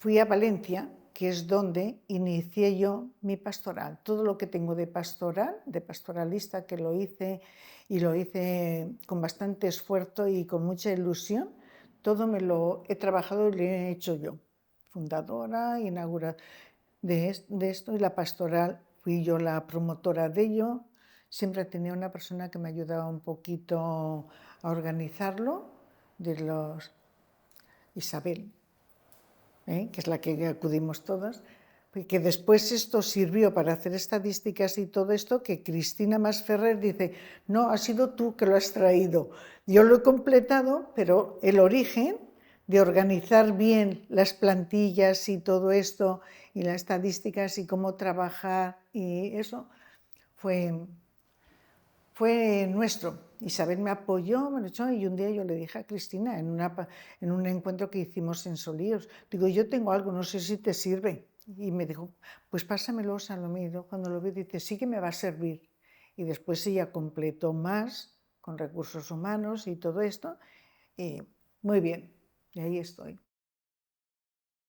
fui a Valencia, que es donde inicié yo mi pastoral. Todo lo que tengo de pastoral, de pastoralista, que lo hice y lo hice con bastante esfuerzo y con mucha ilusión, todo me lo he trabajado y lo he hecho yo. Fundadora, inaugura de esto, y la pastoral fui yo la promotora de ello. Siempre tenía una persona que me ayudaba un poquito a organizarlo, Isabel, que es la que acudimos todas, que después esto sirvió para hacer estadísticas y todo esto, que Cristina Masferrer dice, no, has sido tú que lo has traído. Yo lo he completado, pero el origen de organizar bien las plantillas y todo esto, y las estadísticas y cómo trabajar, y eso fue nuestro. Isabel me apoyó, me lo echó, y un día yo le dije a Cristina, en un encuentro que hicimos en Solíos, digo, yo tengo algo, no sé si te sirve. Y me dijo, pues pásamelo, Salomé. Cuando lo vi, dice, sí que me va a servir. Y después ella completó más con recursos humanos y todo esto. Y muy bien, y ahí estoy.